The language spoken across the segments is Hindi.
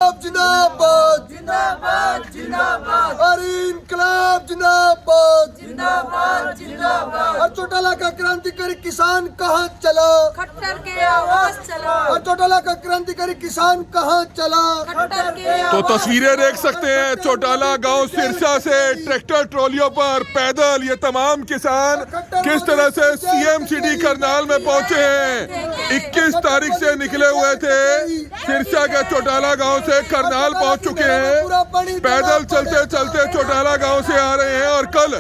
जिंदाबाद जिंदाबाद जिंदाबाद और इनकलाब जिंदाबाद जिंदाबाद जिंदाबाद। और चौटाला का क्रांतिकारी किसान कहाँ चला? खट्टर के आवाज चला। और चौटाला का क्रांतिकारी किसान कहाँ चला? खट्टर के तो तस्वीरें देख सकते हैं चौटाला गांव सिरसा से ट्रैक्टर ट्रॉलियों पर पैदल ये तमाम किसान किस तरह से सीएम सिटी करनाल में पहुंचे हैं। 21 तारीख से निकले हुए थे, सिरसा के चौटाला गांव से करनाल पहुंच चुके हैं। पैदल चलते चलते चौटाला गांव से आ रहे हैं और कल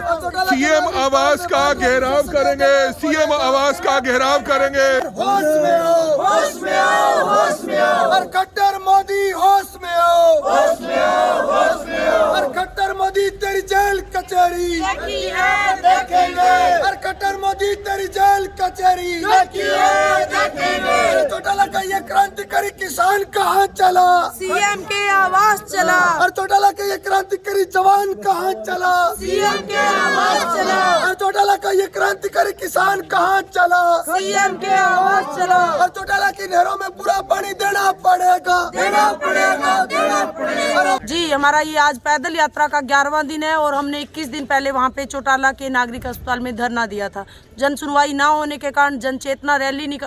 सीएम आवास का घेराव करेंगे। सीएम आवास का घेराव करेंगे। होश में आओ, होश में आओ, होश में आओ। और खट्टर मोदी होश में आओ, होश में आओ, होश में आओ। और खट्टर मोदी तेरी जेल कचहरी देखी है देखेंगे। और खट्टर मोदी तेरी जेल कचहरी देखी है देखेंगे। चौटाला का ये क्रांतिकारी किसान कहाँ चला? सीएम के आवाज चला। और चौटाला का ये क्रांतिकारी जवान कहाँ चला? सीएम के आवाज चला। और चौटाला का ये क्रांतिकारी किसान कहाँ चला? सीएम के आवाज चला। और चौटाला की नहरों में पूरा पानी देना पड़ेगा, देना पड़ेगा, देना पड़ेगा। जी, हमारा ये आज पैदल यात्रा का 11वां दिन है और हमने 21 दिन पहले वहाँ पे चौटाला के नागरिक अस्पताल में धरना दिया था। जन सुनवाई ना होने के कारण जन चेतना रैली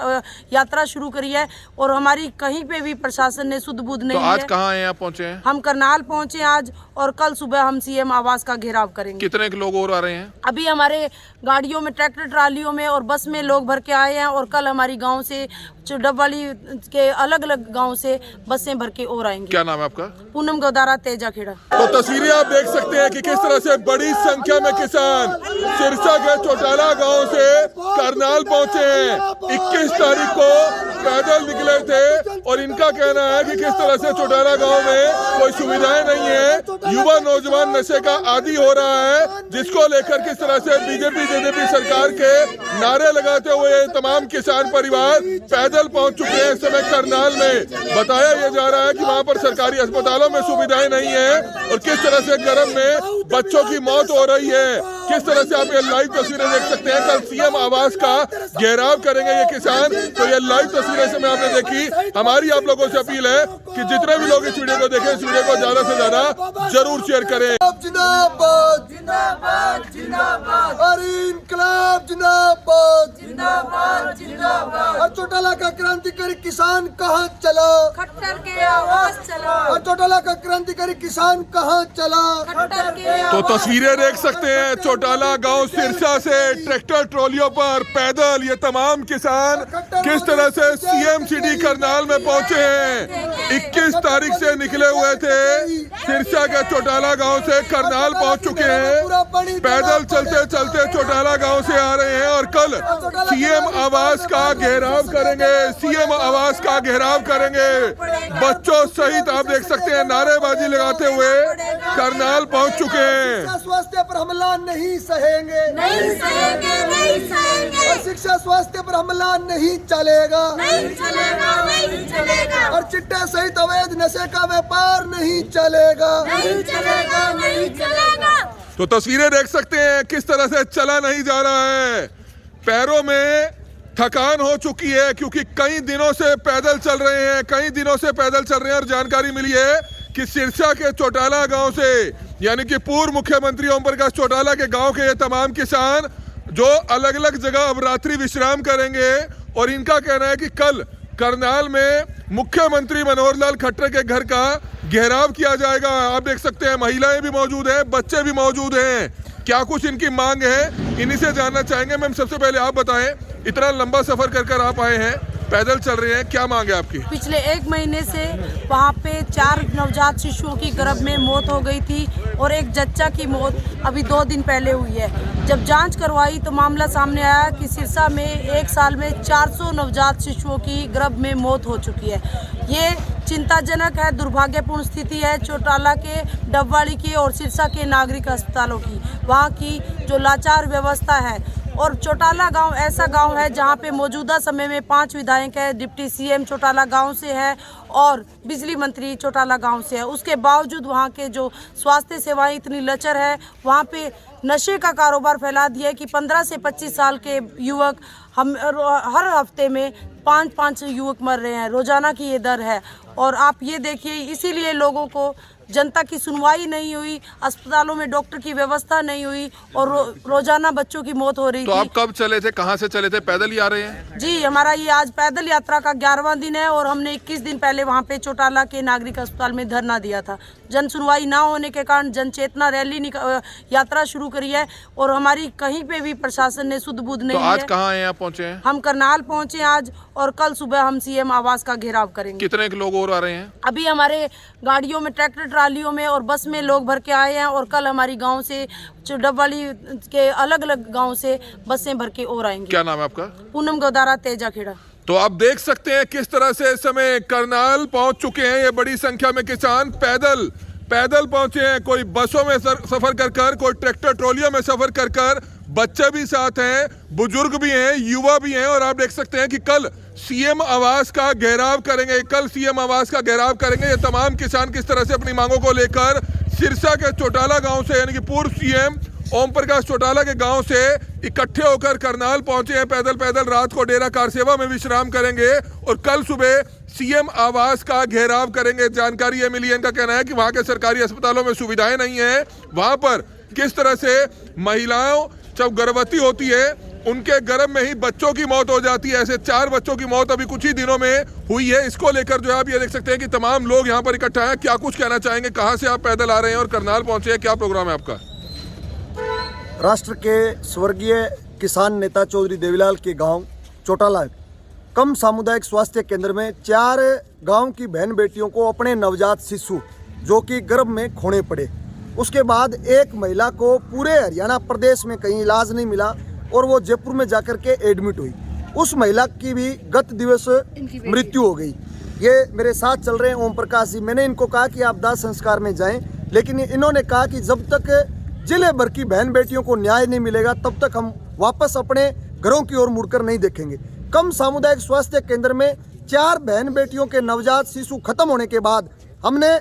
यात्रा शुरू करी है और हमारी कहीं पे भी प्रशासन ने सुध बुध नहीं तो आज है। कहाँ हैं आप पहुंचे हैं? हम करनाल पहुंचे आज और कल सुबह हम सीएम आवास का घेराव करेंगे। कितने लोग और आ रहे हैं? अभी हमारे गाड़ियों में, ट्रैक्टर ट्रालियों में और बस में लोग भर के आए हैं और कल हमारी गांव से, डबवाली के अलग अलग गांव से बसें भर के और आएंगी। क्या नाम है आपका? पूनम गोदारा, तेजा खेड़ा। तो तस्वीरें आप देख सकते हैं कि किस तरह से बड़ी संख्या में किसान सिरसा के चौटाला गांव से करनाल पहुंचे हैं। 21 तारीख को पैदल निकले थे और इनका कहना है कि किस तरह से चौटाला गांव में कोई सुविधाएं नहीं है। युवा नौजवान नशे का आदी हो रहा है, जिसको लेकर किस तरह से बीजेपी जेजेपी सरकार के नारे लगाते हुए तमाम किसान परिवार पैदल पहुंच चुके हैं। इस समय करनाल में बताया यह जा रहा है कि वहां पर सरकारी अस्पतालों में सुविधाएं नहीं है और किस तरह से गर्म में बच्चों की मौत हो रही है। किस तरह से आप ये लाइव तस्वीरें देख सकते हैं। कल सीएम आवास का घेराव करेंगे ये किसान। तो ये लाइव तस्वीरें समय आपने देखी। हमारी आप लोगों से अपील है कि जितने भी लोग इस वीडियो को देखें, इस वीडियो को ज्यादा से ज्यादा जरूर शेयर करें। जिंदाबाद जिंदाबाद जिंदाबाद और इनकलाब जिंदाबाद जिंदाबाद जिंदाबाद। और चौटाला का क्रांतिकारी किसान कहाँ चला? खट्टर के आवाज चला। और चौटाला का क्रांतिकारी किसान कहाँ चला? खट्टर के तो आवाज तस्वीरें देख सकते हैं चौटाला गांव सिरसा से ट्रैक्टर ट्रॉलियों पर पैदल ये तमाम किसान किस तरह से सीएम सिटी करनाल में पहुंचे हैं। 21 तारीख से निकले हुए थे, सिरसा के चौटाला गांव से करनाल पहुंच चुके हैं। पैदल चलते चलते चौटाला गांव से आ रहे हैं और कल सीएम आवास का घेराव करेंगे। सीएम आवास का घेराव करेंगे। बच्चों सहित आप देख सकते हैं नारेबाजी लगाते हुए करनाल पहुंच चुके हैं। स्वास्थ्य पर हमला नहीं सहेंगे, नहीं सहेंगे, नहीं सहेंगे। और शिक्षा स्वास्थ्य पर हमला नहीं चलेगा, नहीं चलेगा, नहीं चलेगा। और चिट्टे सहित अवैध नशे का व्यापार नहीं चलेगा। नहीं चलेगा, नहीं चलेगा। तो तस्वीरें देख सकते हैं किस तरह से चला नहीं जा रहा है। पैरों में थकान हो चुकी है क्योंकि कई दिनों से पैदल चल रहे हैं, कई दिनों से पैदल चल रहे हैं। और जानकारी मिली है कि सिरसा के चौटाला गांव से, यानी कि पूर्व मुख्यमंत्री ओम प्रकाश चौटाला के गांव के ये तमाम किसान जो अलग अलग जगह अब रात्रि विश्राम करेंगे और इनका कहना है कि कल करनाल में मुख्यमंत्री मनोहर लाल खट्टर के घर का घेराव किया जाएगा। आप देख सकते हैं महिलाएं भी मौजूद हैं, बच्चे भी मौजूद हैं। क्या कुछ इनकी मांग है, इन्हीं से जानना चाहेंगे। मैम, सबसे पहले आप बताएं, इतना लंबा सफर कर आप आए हैं, पैदल चल रहे हैं, क्या मांग है आपकी? पिछले 1 महीने से वहाँ पे 4 नवजात शिशुओं की गर्भ में मौत हो गई थी और एक जच्चा की मौत अभी 2 दिन पहले हुई है। जब जांच करवाई तो मामला सामने आया कि सिरसा में 1 साल में 400 नवजात शिशुओं की गर्भ में मौत हो चुकी है। ये चिंताजनक है, दुर्भाग्यपूर्ण स्थिति है चौटाला के, डबवाली की और सिरसा के नागरिक अस्पतालों की। वहाँ की जो लाचार व्यवस्था है और चौटाला गांव ऐसा गांव है जहां पे मौजूदा समय में 5 विधायक है, डिप्टी सीएम चौटाला गांव से है और बिजली मंत्री चौटाला गांव से है। उसके बावजूद वहां के जो स्वास्थ्य सेवाएं इतनी लचर है, वहां पे नशे का कारोबार फैला दिया है कि 15 से 25 साल के युवक हम हर हफ्ते में 5 युवक मर रहे हैं, रोजाना की ये दर है। और आप ये देखिए, इसीलिए लोगों को, जनता की सुनवाई नहीं हुई, अस्पतालों में डॉक्टर की व्यवस्था नहीं हुई और रोजाना बच्चों की मौत हो रही तो थी। आप कब चले थे, कहाँ से चले थे? पैदल ही आ रहे हैं? जी, हमारा ये आज पैदल यात्रा का 11वां दिन है और हमने 21 दिन पहले वहाँ पे चौटाला के नागरिक अस्पताल में धरना दिया था। जन सुनवाई ना होने के कारण जन चेतना रैली यात्रा शुरू करी है और हमारी कहीं पे भी प्रशासन ने सुध बुध नहीं तो आज है। कहाँ हैं आप पहुँचे हैं? हम करनाल पहुँचे आज और कल सुबह हम सीएम आवास का घेराव करेंगे। कितने लोग और आ रहे हैं? अभी हमारे गाड़ियों में, ट्रैक्टर ट्रालियों में और बस में लोग भर के आए हैं और कल हमारी गांव से, डबवाली के अलग अलग गांव से बसें भर के और आएंगी। क्या नाम है आपका? पूनम गोदारा, तेजा खेड़ा। तो आप देख सकते हैं किस तरह से इस समय करनाल पहुंच चुके हैं ये बड़ी संख्या में किसान। पैदल पहुंचे हैं, कोई बसों में सफर कर, कोई ट्रैक्टर ट्रॉलियों में सफर कर, बच्चे भी साथ हैं, बुजुर्ग भी हैं, युवा भी हैं। और आप देख सकते हैं कि कल सीएम आवास का घेराव करेंगे, ये तमाम किसान किस तरह से अपनी मांगों को लेकर सिरसा के चौटाला गांव से, यानी कि पूर्व सीएम ओम प्रकाश चौटाला के गांव से इकट्ठे होकर करनाल पहुंचे हैं। पैदल रात को डेरा कारसेवा में विश्राम करेंगे और कल सुबह सीएम आवास का घेराव करेंगे। जानकारी ये मिली है, इनका कहना है कि वहां के सरकारी अस्पतालों में सुविधाएं नहीं है। वहां पर किस तरह से महिलाओं जब गर्भवती होती है उनके गर्भ में ही बच्चों की मौत हो जाती है। ऐसे 4 बच्चों की मौत अभी कुछ ही दिनों में हुई है। इसको लेकर जो है आप ये देख सकते हैं कि तमाम लोग यहाँ पर इकट्ठा हैं। क्या कुछ कहना चाहेंगे, कहाँ से आप पैदल आ रहे हैं और करनाल पहुंचे हैं, क्या प्रोग्राम है आपका? राष्ट्र के स्वर्गीय किसान नेता चौधरी देवीलाल के गांव चौटाला कम सामुदायिक स्वास्थ्य केंद्र में 4 गांव की बहन बेटियों को अपने नवजात शिशु जो कि गर्भ में खोने पड़े। उसके बाद एक महिला को पूरे हरियाणा प्रदेश में कहीं इलाज नहीं मिला और वो जयपुर में जाकर के एडमिट हुई। उस महिला की भी गत दिवस मृत्यु हो गई। ये मेरे साथ चल रहे हैं ओम प्रकाश जी। मैंने इनको कहा कि आप दाह संस्कार में जाएं, लेकिन इन्होंने कहा कि जब तक जिले भर की बहन बेटियों को न्याय नहीं मिलेगा तब तक हम वापस अपने घरों की ओर मुड़कर नहीं देखेंगे। कम सामुदायिक स्वास्थ्य केंद्र में 4 बहन बेटियों के नवजात शिशु खत्म होने के बाद हमने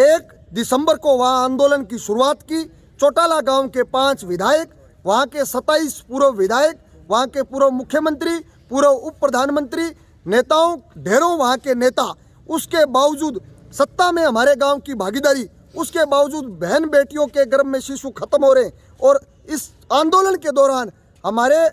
1 दिसंबर को वहां आंदोलन की शुरुआत की। चौटाला गांव के 5 विधायक, वहां के 27 पूर्व विधायक, वहां के पूर्व मुख्यमंत्री, पूर्व उप प्रधानमंत्री, नेताओं ढेरों वहां के नेता, उसके बावजूद सत्ता में हमारे गांव की भागीदारी, उसके बावजूद बहन बेटियों के गर्भ में शिशु खत्म हो रहे हैं। और इस आंदोलन के दौरान हमारे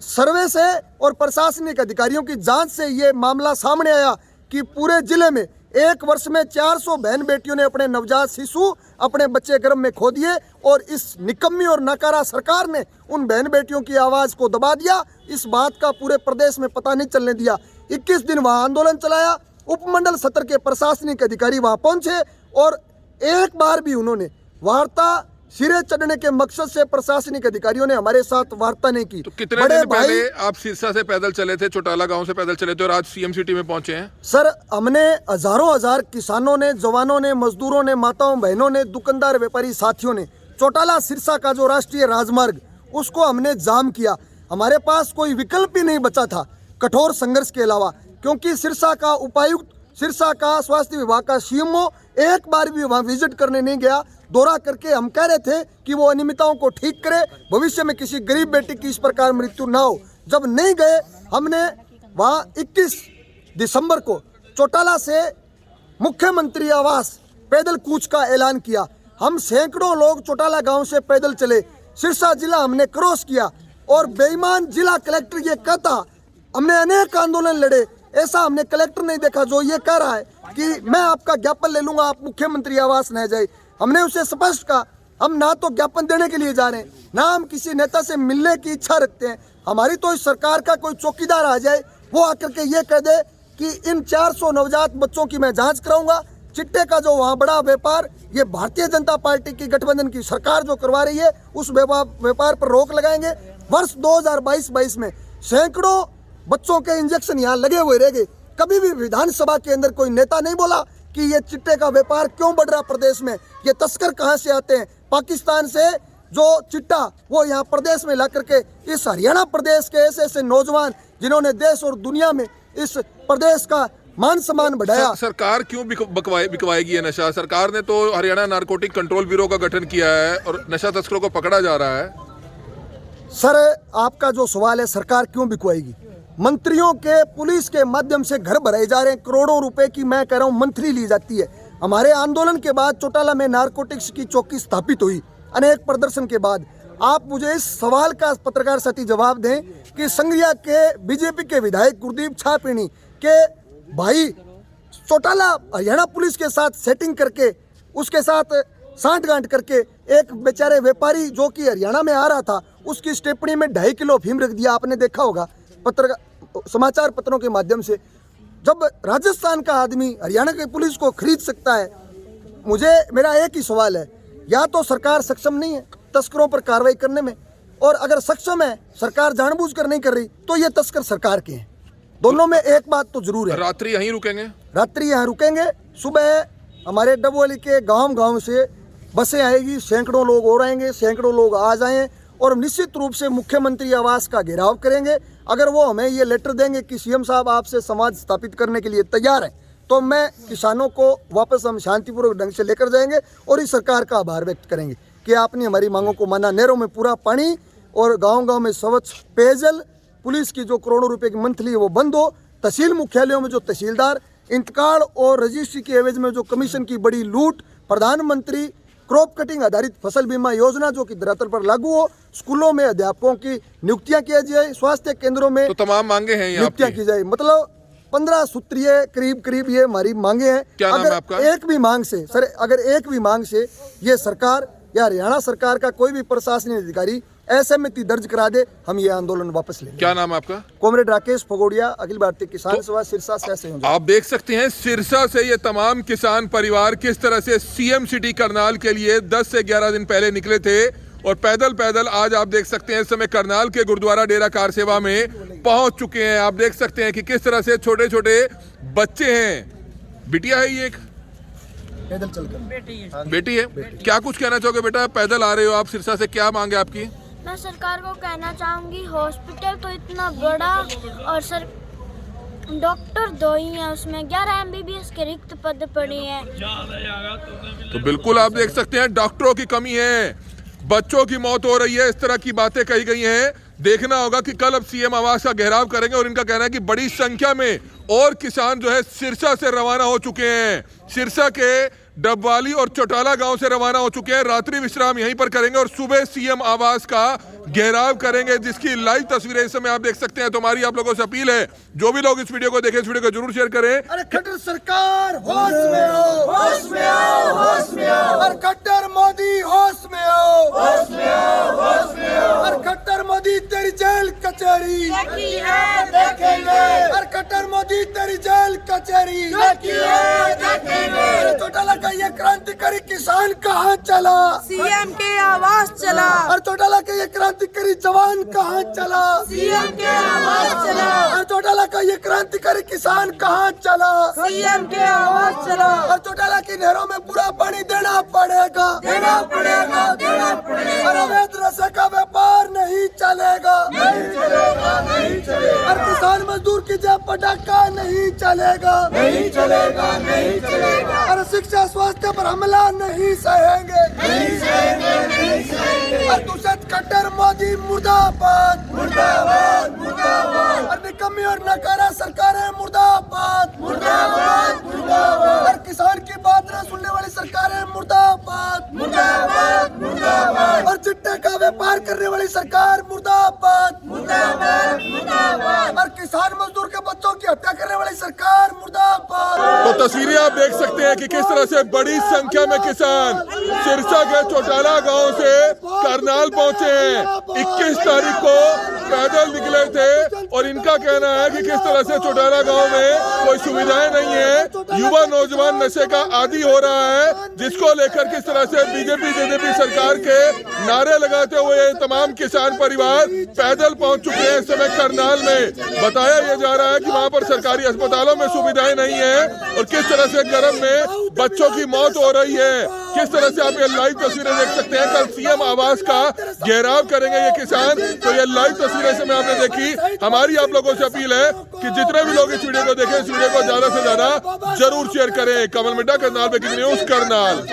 सर्वे से और प्रशासनिक अधिकारियों की जांच से ये मामला सामने आया कि पूरे जिले में 1 वर्ष में 400 बहन बेटियों ने अपने नवजात शिशु, अपने बच्चे गर्भ में खो दिए। और इस निकम्मी और नकारा सरकार ने उन बहन बेटियों की आवाज़ को दबा दिया। इस बात का पूरे प्रदेश में पता नहीं चलने दिया। 21 दिन वहाँ आंदोलन चलाया। उपमंडल सत्र के प्रशासनिक अधिकारी वहाँ पहुँचे और एक बार भी उन्होंने वार्ता सिरे चढ़ने के मकसद से प्रशासनिक अधिकारियों ने हमारे साथ वार्ता नहीं की। तो कितने दिन पहले आप सिरसा से पैदल चले थे, चौटाला गांव से पैदल चले थे और आज सीएम सिटी में पहुंचे हैं? सर, हमने हजारों हजार किसानों ने, जवानों ने, मजदूरों ने, माताओं बहनों ने, दुकानदार व्यापारी साथियों ने चौटाला सिरसा का जो राष्ट्रीय राजमार्ग उसको हमने जाम किया। हमारे पास कोई विकल्प ही नहीं बचा था कठोर संघर्ष के अलावा, क्योंकि सिरसा का उपायुक्त, सिरसा का स्वास्थ्य विभाग का सीएमओ एक बार भी वहाँ विजिट करने नहीं गया। दौरा करके हम कह रहे थे कि वो अनियमितताओं को ठीक करे, भविष्य में किसी गरीब बेटी की इस प्रकार मृत्यु ना हो। जब नहीं गए, हमने वहाँ 21 दिसंबर को चौटाला से मुख्यमंत्री आवास पैदल कूच का ऐलान किया। हम सैकड़ों लोग चौटाला गांव से पैदल चले, सिरसा जिला हमने क्रॉस किया और बेईमान जिला कलेक्टर ये कहता, हमने अनेक आंदोलन लड़े, ऐसा हमने कलेक्टर नहीं देखा जो ये कह रहा है कि मैं आपका ज्ञापन ले लूंगा, आप मुख्यमंत्री आवास न जाए। हमने उसे स्पष्ट कहा, हम ना तो ज्ञापन देने के लिए जा रहे हैं, ना हम किसी नेता से मिलने की इच्छा रखते हैं। हमारी तो इस सरकार का कोई चौकीदार आ जाए, वो आकर के ये कह दे कि इन 400 नवजात बच्चों की मैं जांच कराऊंगा। चिट्टे का जो वहाँ बड़ा व्यापार ये भारतीय जनता पार्टी की गठबंधन की सरकार जो करवा रही है, उस व्यापार पर रोक लगाएंगे। वर्ष 2022-23 में सैकड़ों बच्चों के इंजेक्शन यहाँ लगे हुए रह गए। कभी भी विधानसभा के अंदर कोई नेता नहीं बोला कि ये चिट्टे का व्यापार क्यों बढ़ रहा प्रदेश में, ये तस्कर कहाँ से आते हैं, पाकिस्तान से जो चिट्टा वो यहाँ प्रदेश में ला करके इस हरियाणा प्रदेश के ऐसे ऐसे नौजवान जिन्होंने देश और दुनिया में इस प्रदेश का मान सम्मान बढ़ाया। सरकार क्यों बिकवाएगी ये नशा? सरकार ने तो हरियाणा नारकोटिक कंट्रोल ब्यूरो का गठन किया है और नशा तस्करों को पकड़ा जा रहा है। सर, आपका जो सवाल है सरकार क्यों बिकवाएगी, मंत्रियों के पुलिस के माध्यम से घर भराए जा रहे हैं, करोड़ों रुपए की मैं कह रहा हूँ मंथली ली जाती है। हमारे आंदोलन के बाद चौटाला में नारकोटिक्स की चौकी स्थापित हुई, अनेक प्रदर्शन के बाद। आप मुझे इस सवाल का पत्रकार साथी जवाब दें कि संघरिया के बीजेपी के विधायक गुरदीप छापीणी के भाई चौटाला हरियाणा पुलिस के साथ सेटिंग करके उसके साथ सांठगांठ करके एक बेचारे व्यापारी जो कि हरियाणा में आ रहा था उसकी स्टेपनी में 2.5 किलो अफीम रख दिया। आपने देखा होगा समाचार पत्रों के माध्यम से। जब राजस्थान का आदमी हरियाणा की पुलिस को खरीद सकता है, मेरा एक ही सवाल है, या तो सरकार सक्षम नहीं है तस्करों पर कार्रवाई करने में, और अगर सक्षम है सरकार जानबूझकर नहीं कर रही तो ये तस्कर सरकार के हैं। दोनों में एक बात तो जरूर है। रात्रि यहीं रुकेंगे? रात्रि यहाँ रुकेंगे। सुबह हमारे डबवाली के गांव से बसें आएगी, सैकड़ों लोग और आएंगे, सैकड़ों लोग आ जाएं और निश्चित रूप से मुख्यमंत्री आवास का घेराव करेंगे। अगर वो हमें ये लेटर देंगे कि सीएम साहब आपसे समाज स्थापित करने के लिए तैयार हैं, तो मैं किसानों को वापस हम शांतिपूर्वक ढंग से लेकर जाएंगे और इस सरकार का आभार व्यक्त करेंगे कि आपने हमारी मांगों को माना। नहरों में पूरा पानी और गांव में स्वच्छ पेयजल, पुलिस की जो करोड़ों रुपए की मंथली है वो बंद हो, तहसील मुख्यालयों में जो तहसीलदार इंतकाल और रजिस्ट्री के एवज में जो कमीशन की बड़ी लूट, प्रधानमंत्री क्रॉप कटिंग आधारित फसल बीमा योजना जो कि धरातल पर लागू हो, स्कूलों में अध्यापकों की नियुक्तियां की जाए, स्वास्थ्य केंद्रों में तो तमाम मांगे हैं नियुक्तियां की जाए। मतलब 15 सूत्रीय करीब ये हमारी मांगे हैं। क्या नाम है आपका? एक भी मांग से सर, अगर एक भी मांग से ये सरकार या हरियाणा सरकार का कोई भी प्रशासनिक अधिकारी असहमति दर्ज करा दे, हम ये आंदोलन वापस लेंगे। क्या नाम है आपका? कॉमरेड राकेश फगोड़िया, अखिल भारतीय किसान सभा सिरसा से। आप देख सकते हैं सिरसा से ये तमाम किसान परिवार किस तरह से सीएम सिटी करनाल के लिए 10 से 11 दिन पहले निकले थे और पैदल आज आप देख सकते हैं इस समय करनाल के गुरुद्वारा डेरा कार सेवा में पहुंच चुके हैं। आप देख सकते हैं कि किस तरह से छोटे छोटे बच्चे हैं। बिटिया है ये, एक पैदल चलकर बेटी है। क्या कुछ कहना चाहोगे बेटा? पैदल आ रहे हो आप सिरसा से, क्या मांगे आपकी? मैं सरकार को कहना चाहूँगी हॉस्पिटल तो इतना बड़ा और सर डॉक्टर 2 ही हैं, उसमें 11 MBBS के रिक्त पद पड़े हैं। तो बिल्कुल आप देख सकते हैं डॉक्टरों की कमी है, बच्चों की मौत हो रही है, इस तरह की बातें कही गई हैं। देखना होगा कि कल अब सीएम आवास का घेराव करेंगे और इनका कहना है कि बड़ी संख्या में और किसान जो है सिरसा से रवाना हो चुके हैं। सिरसा के डबवाली और चौटाला गांव से रवाना हो चुके हैं। रात्रि विश्राम यहीं पर करेंगे और सुबह सीएम आवास का घेराव करेंगे, जिसकी लाइव तस्वीरें इस समय आप देख सकते हैं। तो हमारी आप लोगों से अपील है, जो भी लोग इस वीडियो को देखें, इस वीडियो को जरूर शेयर करें। अरे खट्टर सरकार होश में हो, होश में आओ, होश में आओ। अरे खट्टर मोदी होश में आओ, होश में आओ, होश में आओ। अरे खट्टर मोदी तेरी जेल कचहरी देखी है देखेंगे। अरे खट्टर मोदी तेरी जेल कचहरी देखी है देखेंगे। अरे चौटाला का ये क्रांतिकारी किसान कहाँ चला? सीएम के आवास चला। अरे चौटाला का ये क्रांतिकारी जवान कहाँ चला? सीएम के आवाज चला। अरे चौटाला का ये क्रांतिकारी किसान कहाँ चला? सीएम के आवास चला। और चौटाला की नहरों में पूरा पानी देना पड़ेगा, देना पड़ेगा, देना पड़ेगा। और अवैध रस्से का व्यापार नहीं चलेगा, नहीं चलेगा, नहीं चलेगा। और किसान मजदूर की जेब पर डाका नहीं चलेगा, नहीं चलेगा, नहीं चलेगा। और शिक्षा स्वास्थ्य पर हमला नहीं सहेंगे, नहीं सहेंगे, नहीं सहेंगे। और दूषित कट्टर मोदी मुर्दाबाद, मुर्दाबाद, मुर्दाबाद, और निकम्मी और नकारा सरकारें मुर्दाबाद, मुर्दाबाद, मुर्दाबाद, और किसान की बात न सुनने वाली सरकारें मुर्दाबाद, मुर्दाबाद, मुर्दाबाद, और चिट्टे का व्यापार करने वाली सरकार मुर्दाबाद, मुर्दाबाद, मुर्दाबाद, और किसान मजदूर के बच्चों की हत्या करने वाली सरकार मुर्दाबाद। तो तस्वीरें आप देख सकते हैं कि किस तरह से बड़ी संख्या में किसान सिरसा के चौटाला गांव से करनाल पहुंचे हैं। 21 तारीख को पैदल निकले थे और इनका कहना है कि किस तरह से चौटाला गांव में कोई सुविधाएं नहीं है, युवा नौजवान नशे का आदी हो रहा है, जिसको लेकर किस तरह से बीजेपी सरकार के नारे लगाते हुए तमाम किसान परिवार पैदल पहुंच चुके हैं। इस समय करनाल में बताया यह जा रहा है कि वहां पर सरकारी अस्पतालों में सुविधाएं नहीं है और किस तरह से गर्म में बच्चों की मौत हो रही है। किस तरह से आप ये लाइव तस्वीरें देख सकते हैं। कल सीएम आवास का घेराव करेंगे ये किसान, तो ये लाइव तस्वीरें समय आपने देखी। हमारी आप लोगों से अपील है कि जितने भी लोग इस वीडियो को देखें, इस वीडियो को ज्यादा से ज्यादा जरूर शेयर करें। कमल मिड्डा, करनाल ब्रेकिंग न्यूज, करनाल।